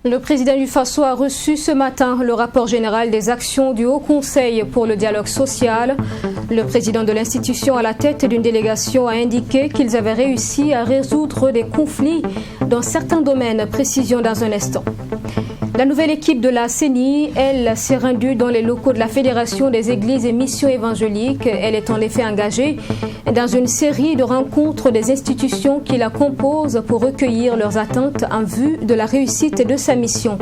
Le président du Faso a reçu ce matin le rapport général des actions du Haut Conseil pour le dialogue social. Le président de l'institution à la tête d'une délégation a indiqué qu'ils avaient réussi à résoudre des conflits dans certains domaines. Précision dans un instant. La nouvelle équipe de la CENI, elle, s'est rendue dans les locaux de la Fédération des Églises et Missions évangéliques. Elle est en effet engagée dans une série de rencontres des institutions qui la composent pour recueillir leurs attentes en vue de la réussite de sa mission.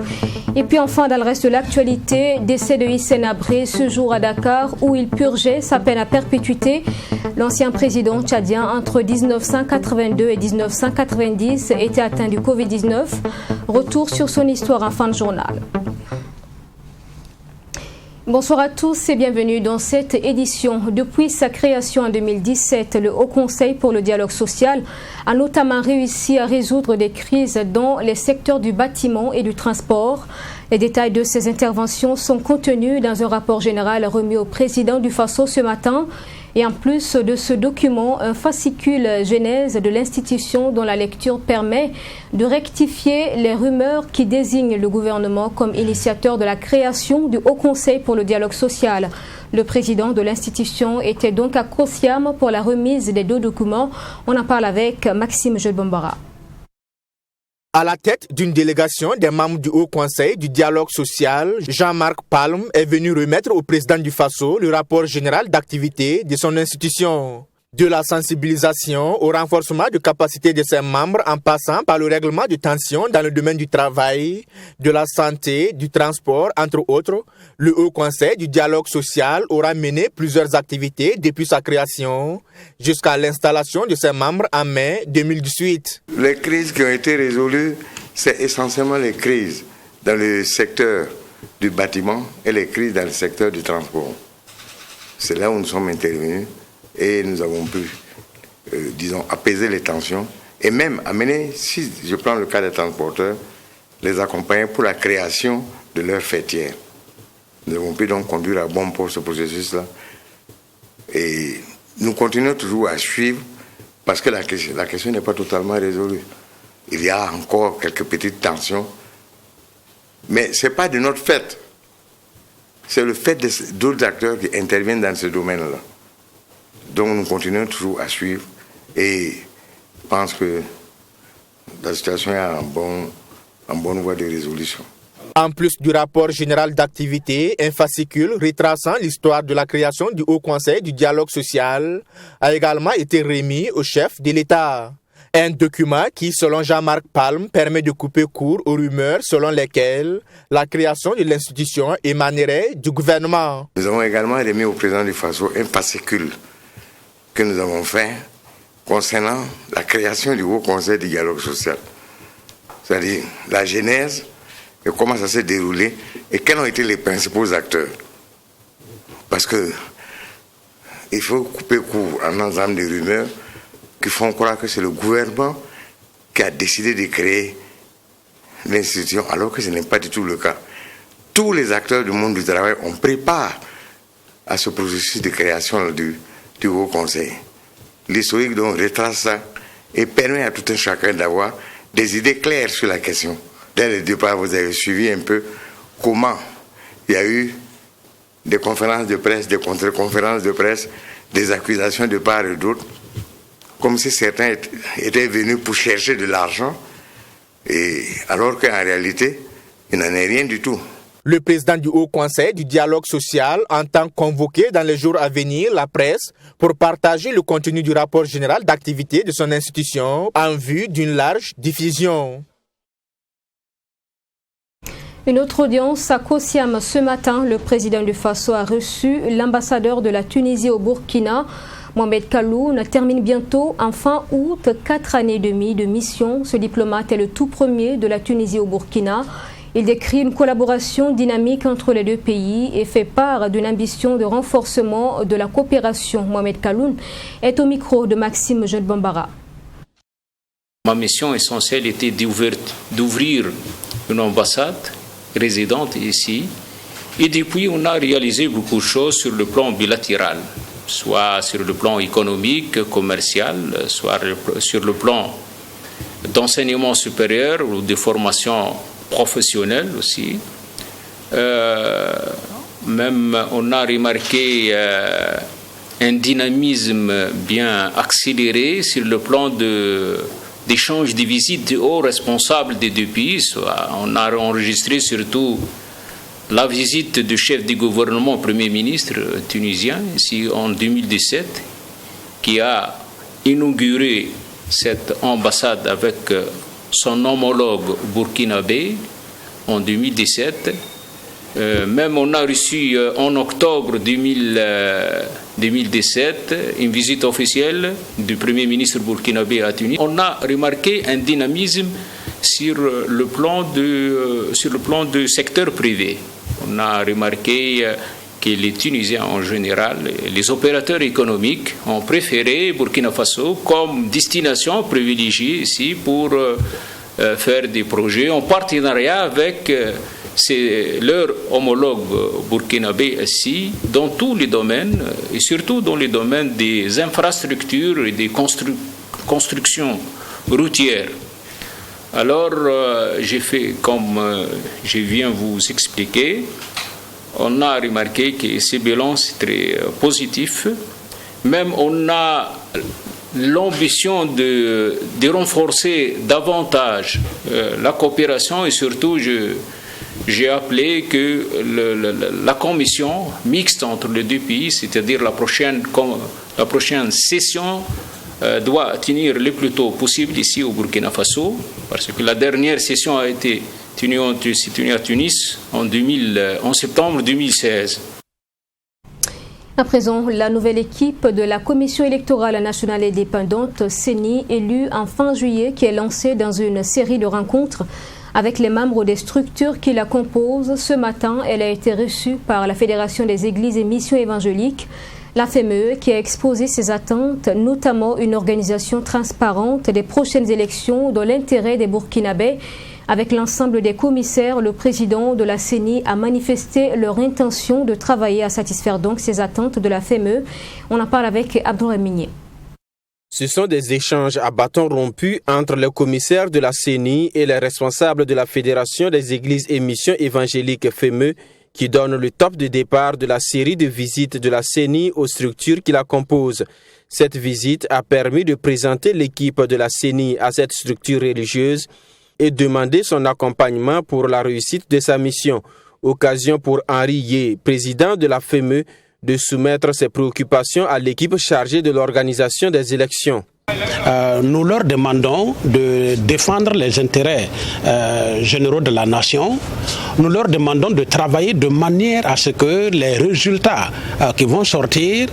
Et puis enfin, dans le reste de l'actualité, décès de Hissène Habré ce jour à Dakar où il purgeait sa peine à perpétuité. L'ancien président tchadien entre 1982 et 1990 était atteint du Covid-19. Retour sur son histoire en fin de journal. Bonsoir à tous et bienvenue dans cette édition. Depuis sa création en 2017, le Haut Conseil pour le dialogue social a notamment réussi à résoudre des crises dans les secteurs du bâtiment et du transport. Les détails de ces interventions sont contenus dans un rapport général remis au président du Faso ce matin. Et en plus de ce document, un fascicule genèse de l'institution dont la lecture permet de rectifier les rumeurs qui désignent le gouvernement comme initiateur de la création du Haut Conseil pour le dialogue social. Le président de l'institution était donc à Kosiam pour la remise des deux documents. On en parle avec Maxime Jelbombara. À la tête d'une délégation des membres du Haut Conseil du dialogue social, Jean-Marc Palm est venu remettre au président du Faso le rapport général d'activité de son institution. De la sensibilisation au renforcement de capacité de ses membres en passant par le règlement de tensions dans le domaine du travail, de la santé, du transport, entre autres, le Haut Conseil du dialogue social aura mené plusieurs activités depuis sa création jusqu'à l'installation de ses membres en mai 2018. Les crises qui ont été résolues, c'est essentiellement les crises dans le secteur du bâtiment et les crises dans le secteur du transport. C'est là où nous sommes intervenus. Et nous avons pu, apaiser les tensions et même amener, si je prends le cas des transporteurs, les accompagner pour la création de leur fêtière. Nous avons pu donc conduire à bon port ce processus-là. Et nous continuons toujours à suivre parce que la question n'est pas totalement résolue. Il y a encore quelques petites tensions, mais ce n'est pas de notre fait. C'est le fait d'autres acteurs qui interviennent dans ce domaine-là. Donc nous continuons toujours à suivre et je pense que la situation est en bonne voie de résolution. En plus du rapport général d'activité, un fascicule retraçant l'histoire de la création du Haut Conseil du dialogue social a également été remis au chef de l'État. Un document qui, selon Jean-Marc Palm, permet de couper court aux rumeurs selon lesquelles la création de l'institution émanerait du gouvernement. Nous avons également remis au président du Faso un fascicule que nous avons fait concernant la création du Haut Conseil du dialogue social. C'est-à-dire la genèse et comment ça s'est déroulé et quels ont été les principaux acteurs. Parce que il faut couper court à un ensemble de rumeurs qui font croire que c'est le gouvernement qui a décidé de créer l'institution alors que ce n'est pas du tout le cas. Tous les acteurs du monde du travail ont pris part à ce processus de création du Haut Conseil. L'historique donc retrace ça et permet à tout un chacun d'avoir des idées claires sur la question. Dès le départ, vous avez suivi un peu comment il y a eu des conférences de presse, des contre-conférences de presse, des accusations de part et d'autre, comme si certains étaient venus pour chercher de l'argent, et alors qu'en réalité, il n'en est rien du tout. Le président du Haut Conseil du dialogue social entend convoquer dans les jours à venir la presse pour partager le contenu du rapport général d'activité de son institution en vue d'une large diffusion. Une autre audience à Kosiam ce matin. Le président du Faso a reçu l'ambassadeur de la Tunisie au Burkina. Mohamed Kaloun termine bientôt en fin août 4 années et demie de mission. Ce diplomate est le tout premier de la Tunisie au Burkina. Il décrit une collaboration dynamique entre les deux pays et fait part d'une ambition de renforcement de la coopération. Mohamed Kaloun est au micro de Maxime Jelbombara. Ma mission essentielle était d'ouvrir une ambassade résidente ici. Et depuis, on a réalisé beaucoup de choses sur le plan bilatéral, soit sur le plan économique, commercial, soit sur le plan d'enseignement supérieur ou de formation professionnelle aussi. Même on a remarqué un dynamisme bien accéléré sur le plan d'échange de visites de hauts responsables des deux pays. On a enregistré surtout la visite du chef du gouvernement, Premier ministre tunisien, ici en 2017, qui a inauguré cette ambassade avec son homologue burkinabé en 2017. Même on a reçu en octobre 2017 une visite officielle du Premier ministre burkinabé à Tunis. On a remarqué un dynamisme sur le plan du secteur privé. On a remarqué que les Tunisiens en général, les opérateurs économiques ont préféré Burkina Faso comme destination privilégiée ici pour faire des projets en partenariat avec leur homologue burkinabé ici dans tous les domaines et surtout dans les domaines des infrastructures et des constructions routières. Alors, j'ai fait comme je viens vous expliquer. On a remarqué que ces bilans sont très positifs. Même on a l'ambition de renforcer davantage la coopération et surtout j'ai appelé que la commission mixte entre les deux pays, c'est-à-dire la prochaine session, doit tenir le plus tôt possible ici au Burkina Faso, parce que la dernière session a été tenue à Tunis en septembre 2016. À présent, la nouvelle équipe de la Commission électorale nationale indépendante, CENI, élue en fin juillet, qui est lancée dans une série de rencontres avec les membres des structures qui la composent. Ce matin, elle a été reçue par la Fédération des Églises et Missions évangéliques, la FME, qui a exposé ses attentes, notamment une organisation transparente des prochaines élections dans l'intérêt des Burkinabés. Avec l'ensemble des commissaires, le président de la CENI a manifesté leur intention de travailler à satisfaire donc ces attentes de la FME. On en parle avec Abdoulaye Migné. Ce sont des échanges à bâtons rompus entre les commissaires de la CENI et les responsables de la Fédération des Églises et Missions évangéliques FME qui donnent le top de départ de la série de visites de la CENI aux structures qui la composent. Cette visite a permis de présenter l'équipe de la CENI à cette structure religieuse et demander son accompagnement pour la réussite de sa mission. Occasion pour Henri Yé, président de la FME, de soumettre ses préoccupations à l'équipe chargée de l'organisation des élections. Nous leur demandons de défendre les intérêts généraux de la nation. Nous leur demandons de travailler de manière à ce que les résultats qui vont sortir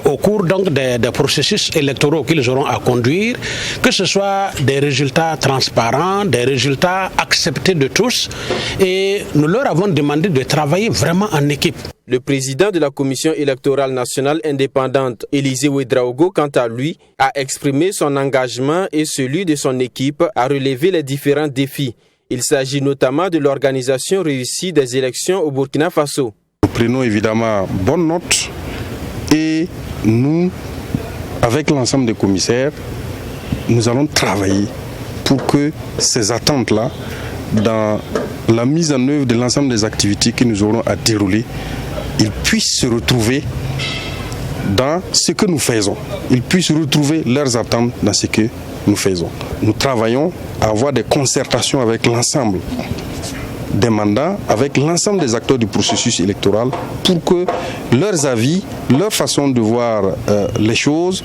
au cours donc des processus électoraux qu'ils auront à conduire, que ce soit des résultats transparents, des résultats acceptés de tous. Et nous leur avons demandé de travailler vraiment en équipe. Le président de la Commission électorale nationale indépendante, Élisée Ouedraogo, quant à lui, a exprimé son engagement et celui de son équipe à relever les différents défis. Il s'agit notamment de l'organisation réussie des élections au Burkina Faso. Nous prenons évidemment bonne note et nous, avec l'ensemble des commissaires, nous allons travailler pour que ces attentes-là, dans la mise en œuvre de l'ensemble des activités que nous aurons à dérouler, ils puissent se retrouver dans ce que nous faisons. Ils puissent retrouver leurs attentes dans ce que nous faisons. Nous travaillons à avoir des concertations avec l'ensemble des mandats, avec l'ensemble des acteurs du processus électoral pour que leurs avis, leur façon de voir les choses,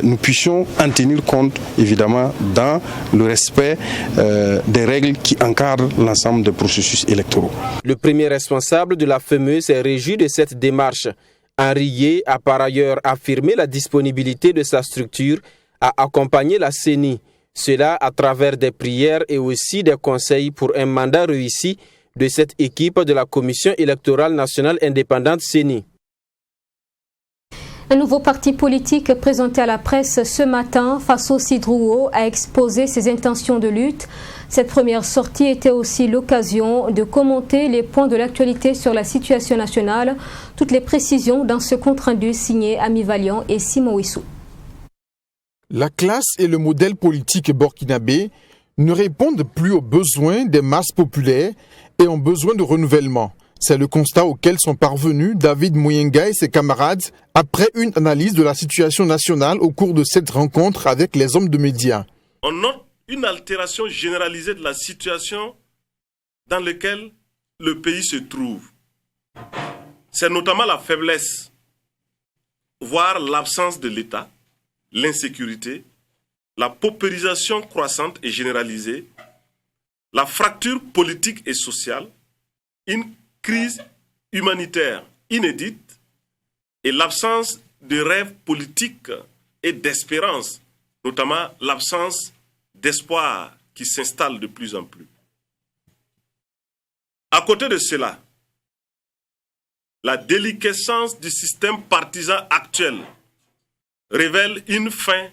nous puissions en tenir compte évidemment dans le respect des règles qui encadrent l'ensemble des processus électoraux. Le premier responsable de la FME s'est réjoui de cette démarche. Henri Yé a par ailleurs affirmé la disponibilité de sa structure à accompagner la CENI. Cela à travers des prières et aussi des conseils pour un mandat réussi de cette équipe de la Commission électorale nationale indépendante CENI. Un nouveau parti politique présenté à la presse ce matin, Faso Sidrouo, a exposé ses intentions de lutte. Cette première sortie était aussi l'occasion de commenter les points de l'actualité sur la situation nationale. Toutes les précisions dans ce compte-rendu signé Ami Valiant et Simon Wissou. La classe et le modèle politique burkinabé, ne répondent plus aux besoins des masses populaires et ont besoin de renouvellement. C'est le constat auquel sont parvenus David Mouyenga et ses camarades après une analyse de la situation nationale au cours de cette rencontre avec les hommes de médias. On note une altération généralisée de la situation dans laquelle le pays se trouve. C'est notamment la faiblesse, voire l'absence de l'État, l'insécurité, la paupérisation croissante et généralisée, la fracture politique et sociale, une crise humanitaire inédite et l'absence de rêves politiques et d'espérance, notamment l'absence d'espoir qui s'installe de plus en plus. À côté de cela, la déliquescence du système partisan actuel révèle une fin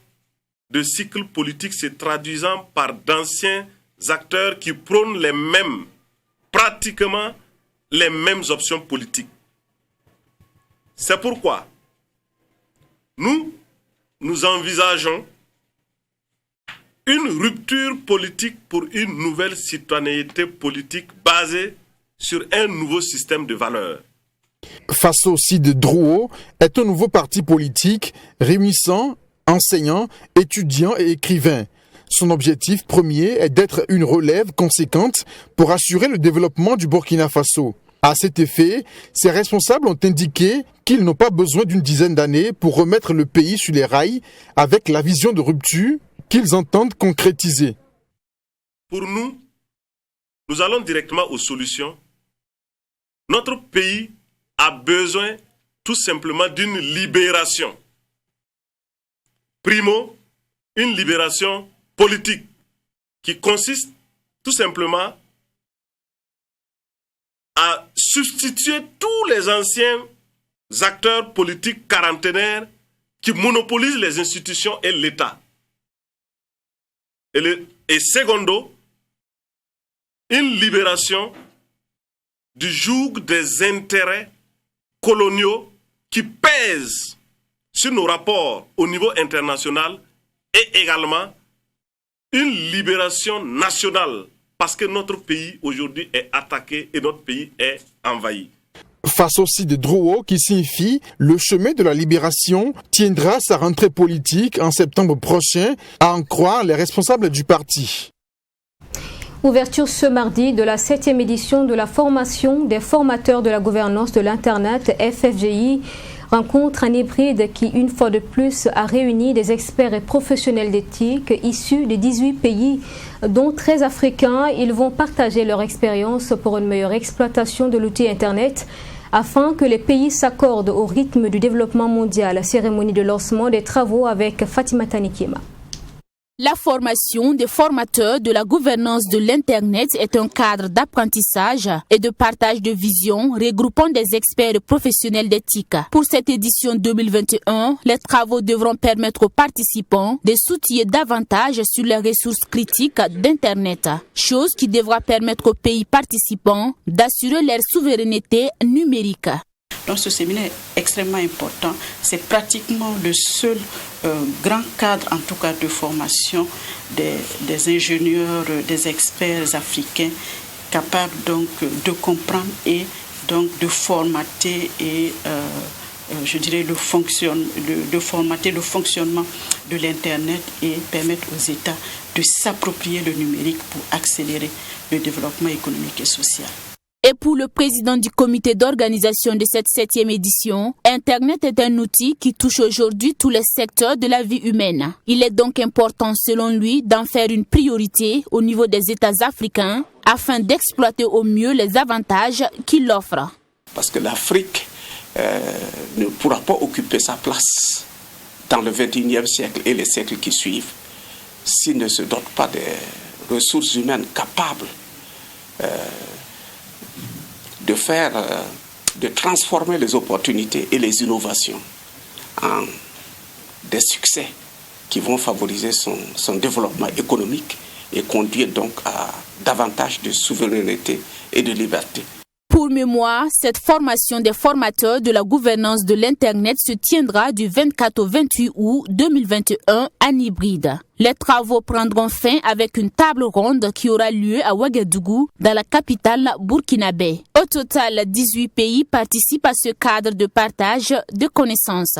de cycle politique se traduisant par d'anciens acteurs qui prônent pratiquement les mêmes options politiques. C'est pourquoi nous envisageons une rupture politique pour une nouvelle citoyenneté politique basée sur un nouveau système de valeurs. Faso Side Drouo est un nouveau parti politique réunissant enseignants, étudiants et écrivains. Son objectif premier est d'être une relève conséquente pour assurer le développement du Burkina Faso. À cet effet, ses responsables ont indiqué qu'ils n'ont pas besoin d'une dizaine d'années pour remettre le pays sur les rails avec la vision de rupture qu'ils entendent concrétiser. Pour nous allons directement aux solutions. Notre pays a besoin tout simplement d'une libération. Primo, une libération politique qui consiste tout simplement à substituer tous les anciens acteurs politiques quarantenaires qui monopolisent les institutions et l'État. Et secondo, une libération du joug des intérêts coloniaux qui pèsent sur nos rapports au niveau international et également une libération nationale parce que notre pays aujourd'hui est attaqué et notre pays est envahi. Faso Side Drouo, qui signifie le chemin de la libération, tiendra sa rentrée politique en septembre prochain, à en croire les responsables du parti. Ouverture ce mardi de la 7e édition de la formation des formateurs de la gouvernance de l'Internet FFGI, rencontre en hybride qui, une fois de plus, a réuni des experts et professionnels d'éthique issus de 18 pays, dont 13 africains. Ils vont partager leur expérience pour une meilleure exploitation de l'outil Internet afin que les pays s'accordent au rythme du développement mondial. Cérémonie de lancement des travaux avec Fatima Tanikima. La formation des formateurs de la gouvernance de l'Internet est un cadre d'apprentissage et de partage de vision regroupant des experts professionnels d'éthique. Pour cette édition 2021, les travaux devront permettre aux participants de s'outiller davantage sur les ressources critiques d'Internet, chose qui devra permettre aux pays participants d'assurer leur souveraineté numérique. Donc ce séminaire est extrêmement important. C'est pratiquement le seul grand cadre, en tout cas, de formation des ingénieurs, des experts africains capables donc de comprendre et donc de formater et de formater le fonctionnement de l'Internet et permettre aux États de s'approprier le numérique pour accélérer le développement économique et social. Et pour le président du comité d'organisation de cette 7e édition, Internet est un outil qui touche aujourd'hui tous les secteurs de la vie humaine. Il est donc important, selon lui, d'en faire une priorité au niveau des États africains afin d'exploiter au mieux les avantages qu'il offre. Parce que l'Afrique ne pourra pas occuper sa place dans le 21e siècle et les siècles qui suivent s'il ne se dote pas des ressources humaines capables de transformer les opportunités et les innovations en des succès qui vont favoriser son développement économique et conduire donc à davantage de souveraineté et de liberté. Pour Pour mémoire, cette formation des formateurs de la gouvernance de l'Internet se tiendra du 24 au 28 août 2021 en hybride. Les travaux prendront fin avec une table ronde qui aura lieu à Ouagadougou, dans la capitale burkinabé. Au total, 18 pays participent à ce cadre de partage de connaissances.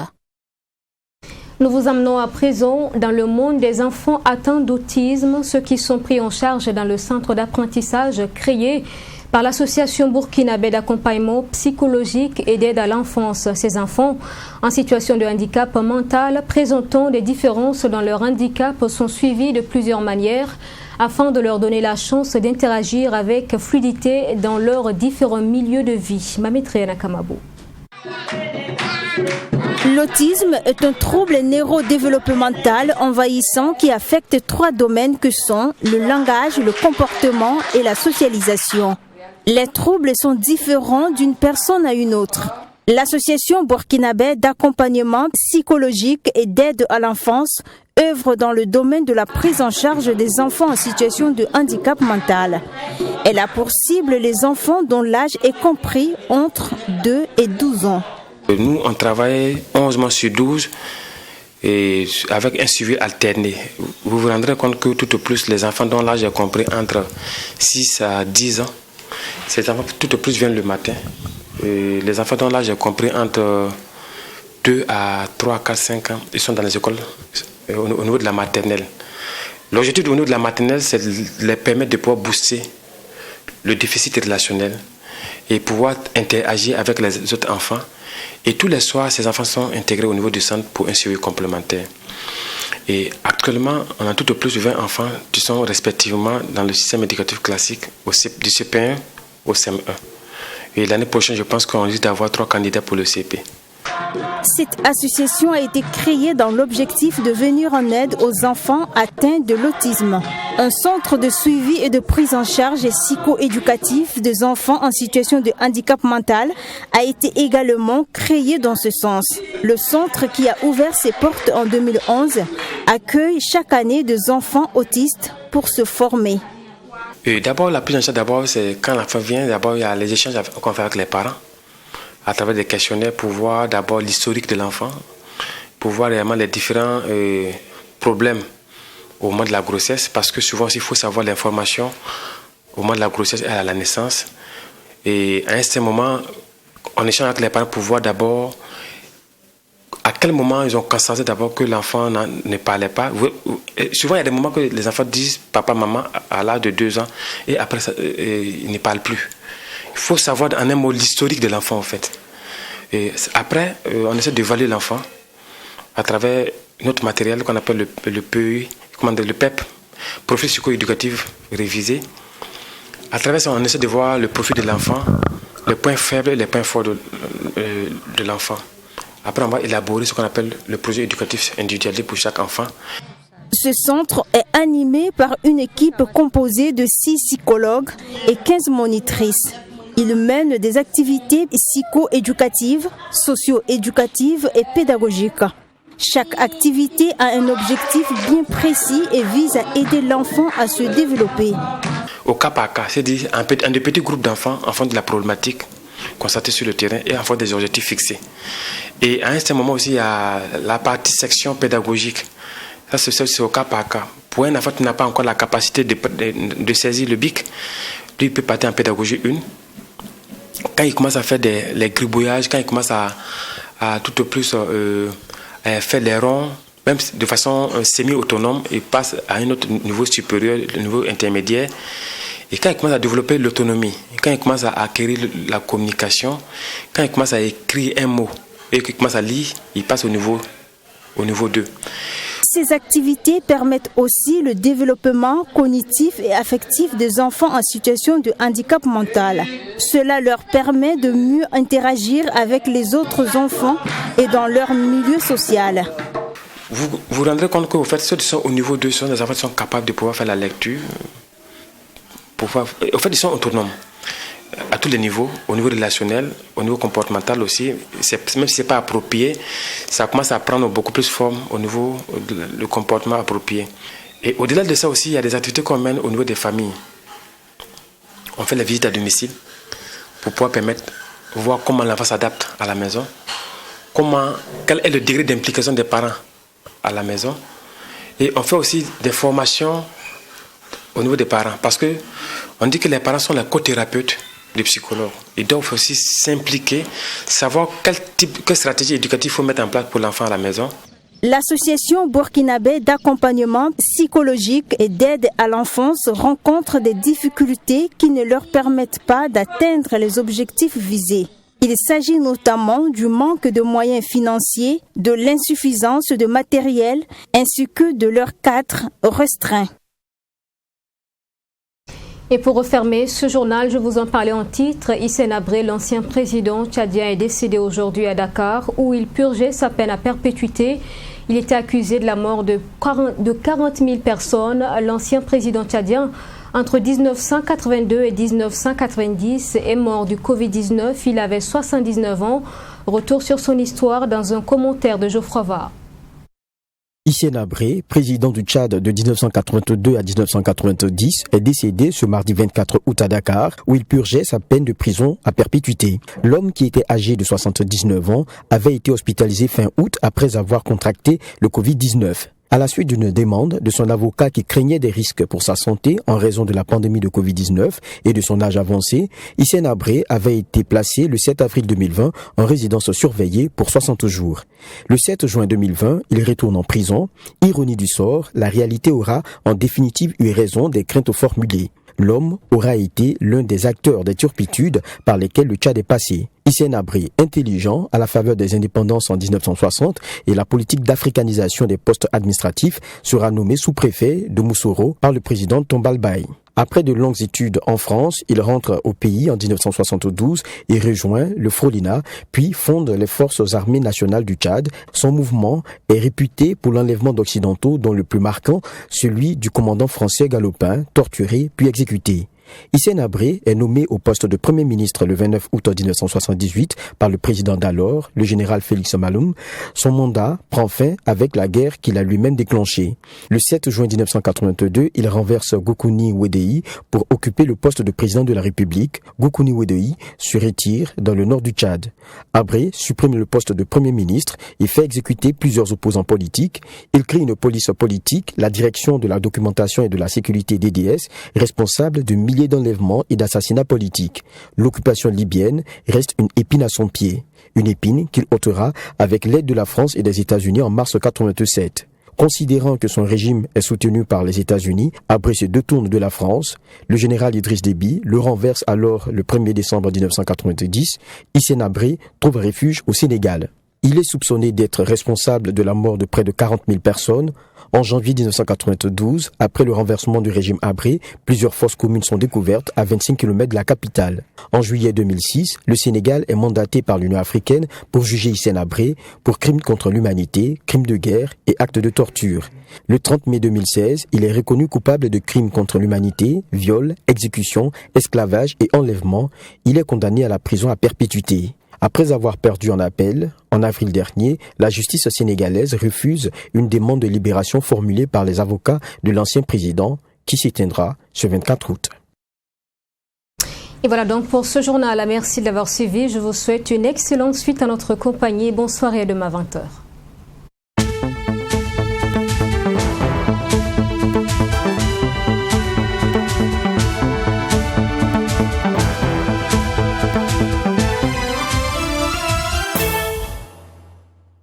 Nous vous emmenons à présent dans le monde des enfants atteints d'autisme, ceux qui sont pris en charge dans le centre d'apprentissage créé par l'association burkinabé d'accompagnement psychologique et d'aide à l'enfance. Ces enfants en situation de handicap mental présentant des différences dans leur handicap sont suivis de plusieurs manières afin de leur donner la chance d'interagir avec fluidité dans leurs différents milieux de vie. Mamitrea Nakamabo. L'autisme est un trouble neurodéveloppemental envahissant qui affecte 3 domaines que sont le langage, le comportement et la socialisation. Les troubles sont différents d'une personne à une autre. L'association burkinabé d'accompagnement psychologique et d'aide à l'enfance œuvre dans le domaine de la prise en charge des enfants en situation de handicap mental. Elle a pour cible les enfants dont l'âge est compris entre 2 et 12 ans. Nous, on travaille 11 mois sur 12 et avec un suivi alterné. Vous vous rendrez compte que tout au plus, les enfants dont l'âge est compris entre 6 à 10 ans, ces enfants tout au plus viennent le matin. Et les enfants dont l'âge est compris entre 2 à 3, 4, 5 ans, ils sont dans les écoles au niveau de la maternelle. L'objectif au niveau de la maternelle, c'est de les permettre de pouvoir booster le déficit relationnel et pouvoir interagir avec les autres enfants. Et tous les soirs, ces enfants sont intégrés au niveau du centre pour un suivi complémentaire. Et actuellement, on a tout au plus 20 enfants qui sont respectivement dans le système éducatif classique du CP1 au CM1. Et l'année prochaine, je pense qu'on risque d'avoir 3 candidats pour le CP. Cette association a été créée dans l'objectif de venir en aide aux enfants atteints de l'autisme. Un centre de suivi et de prise en charge psycho-éducatif des enfants en situation de handicap mental a été également créé dans ce sens. Le centre, qui a ouvert ses portes en 2011, accueille chaque année des enfants autistes pour se former. D'abord, la prise en charge, c'est quand l'enfant vient, d'abord il y a les échanges qu'on fait avec les parents, à travers des questionnaires pour voir d'abord l'historique de l'enfant, pour voir réellement les différents problèmes au moment de la grossesse, parce que souvent il faut savoir l'information au moment de la grossesse et à la naissance. Et à un certain moment, on échange avec les parents pour voir d'abord à quel moment ils ont constaté d'abord que l'enfant ne parlait pas. Souvent, il y a des moments que les enfants disent papa, maman à l'âge de 2 ans et après ça, ils ne parlent plus. Il faut savoir en un mot l'historique de l'enfant en fait. Et après, on essaie d'évaluer l'enfant à travers notre matériel qu'on appelle le PEI, le PEP, profil psycho-éducatif révisé. À travers ça, on essaie de voir le profil de l'enfant, les points faibles et les points forts de l'enfant. Après, on va élaborer ce qu'on appelle le projet éducatif individualisé pour chaque enfant. Ce centre est animé par une équipe composée de 6 psychologues et 15 monitrices. Il mène des activités psycho-éducatives, socio-éducatives et pédagogiques. Chaque activité a un objectif bien précis et vise à aider l'enfant à se développer. Au cas par cas, c'est-à-dire un petit groupe d'enfants, enfants de la problématique constatée sur le terrain et enfants des objectifs fixés. Et à un certain moment aussi, il y a la partie section pédagogique. Ça, c'est au cas par cas. Pour un enfant qui n'a pas encore la capacité de saisir le BIC, lui, il peut partir en pédagogie 1. Quand il commence à faire les gribouillages, quand il commence à tout au plus faire les ronds, même de façon semi-autonome, il passe à un autre niveau supérieur, le niveau intermédiaire. Et quand il commence à développer l'autonomie, quand il commence à acquérir la communication, quand il commence à écrire un mot et qu'il commence à lire, il passe au niveau 2. Ces activités permettent aussi le développement cognitif et affectif des enfants en situation de handicap mental. Cela leur permet de mieux interagir avec les autres enfants et dans leur milieu social. Vous vous rendrez compte qu'au fait, ceux qui sont au niveau 2 sont des enfants qui sont capables de pouvoir faire la lecture. Au fait, ils sont autonomes à tous les niveaux, au niveau relationnel, au niveau comportemental aussi. Même si ce n'est pas approprié, ça commence à prendre beaucoup plus forme au niveau du comportement approprié. Et au-delà de ça aussi, il y a des activités qu'on mène au niveau des familles. On fait les visites à domicile. pour pouvoir permettre de voir comment l'enfant s'adapte à la maison, quel est le degré d'implication des parents à la maison. Et on fait aussi des formations au niveau des parents, parce qu'on dit que les parents sont les co-thérapeutes des psychologues. Ils doivent aussi s'impliquer, savoir quelle stratégie éducative il faut mettre en place pour l'enfant à la maison. L'association burkinabé d'accompagnement psychologique et d'aide à l'enfance rencontre des difficultés qui ne leur permettent pas d'atteindre les objectifs visés. Il s'agit notamment du manque de moyens financiers, de l'insuffisance de matériel ainsi que de leur cadre restreint. Et pour refermer ce journal, je vous en parlais en titre. Hissène Habré, l'ancien président tchadien, est décédé aujourd'hui à Dakar où il purgeait sa peine à perpétuité. Il était accusé de la mort de 40 000 personnes. L'ancien président tchadien, entre 1982 et 1990, est mort du Covid-19. Il avait 79 ans. Retour sur son histoire dans un commentaire de Geoffroy Var. Hissène Habré, président du Tchad de 1982 à 1990, est décédé ce mardi 24 août à Dakar, où il purgeait sa peine de prison à perpétuité. L'homme, qui était âgé de 79 ans, avait été hospitalisé fin août après avoir contracté le Covid-19. À la suite d'une demande de son avocat qui craignait des risques pour sa santé en raison de la pandémie de Covid-19 et de son âge avancé, Hissène Habré avait été placé le 7 avril 2020 en résidence surveillée pour 60 jours. Le 7 juin 2020, il retourne en prison. Ironie du sort, la réalité aura en définitive eu raison des craintes formulées. L'homme aura été l'un des acteurs des turpitudes par lesquelles le Tchad est passé. Hissène Habré, intelligent à la faveur des indépendances en 1960 et la politique d'africanisation des postes administratifs, sera nommé sous-préfet de Moussoro par le président Tombal Baye. Après de longues études en France, il rentre au pays en 1972 et rejoint le Frolina, puis fonde les Forces armées nationales du Tchad. Son mouvement est réputé pour l'enlèvement d'Occidentaux, dont le plus marquant, celui du commandant français Galopin, torturé puis exécuté. Hissène Habré est nommé au poste de Premier ministre le 29 août 1978 par le président d'alors, le général Félix Maloum. Son mandat prend fin avec la guerre qu'il a lui-même déclenchée. Le 7 juin 1982, il renverse Goukouni Ouédéhi pour occuper le poste de président de la République. Goukouni Ouédéhi se retire dans le nord du Tchad. Habré supprime le poste de Premier ministre et fait exécuter plusieurs opposants politiques. Il crée une police politique, la direction de la documentation et de la sécurité DDS, responsable de milliers d'enlèvements et d'assassinats politiques. L'occupation libyenne reste une épine à son pied. Une épine qu'il ôtera avec l'aide de la France et des États-Unis en mars 1987. Considérant que son régime est soutenu par les États-Unis, Habré se détourne de la France. Le général Idriss Déby le renverse alors le 1er décembre 1990. Hissène Habré trouve refuge au Sénégal. Il est soupçonné d'être responsable de la mort de près de 40 000 personnes. En janvier 1992, après le renversement du régime Habré, plusieurs fosses communes sont découvertes à 25 km de la capitale. En juillet 2006, le Sénégal est mandaté par l'Union africaine pour juger Hissène Habré pour crimes contre l'humanité, crimes de guerre et actes de torture. Le 30 mai 2016, il est reconnu coupable de crimes contre l'humanité, viol, exécution, esclavage et enlèvement. Il est condamné à la prison à perpétuité. Après avoir perdu en appel, en avril dernier, la justice sénégalaise refuse une demande de libération formulée par les avocats de l'ancien président qui s'éteindra ce 24 août. Et voilà donc pour ce journal. Merci de l'avoir suivi. Je vous souhaite une excellente suite à notre compagnie. Bonsoir et à demain 20h.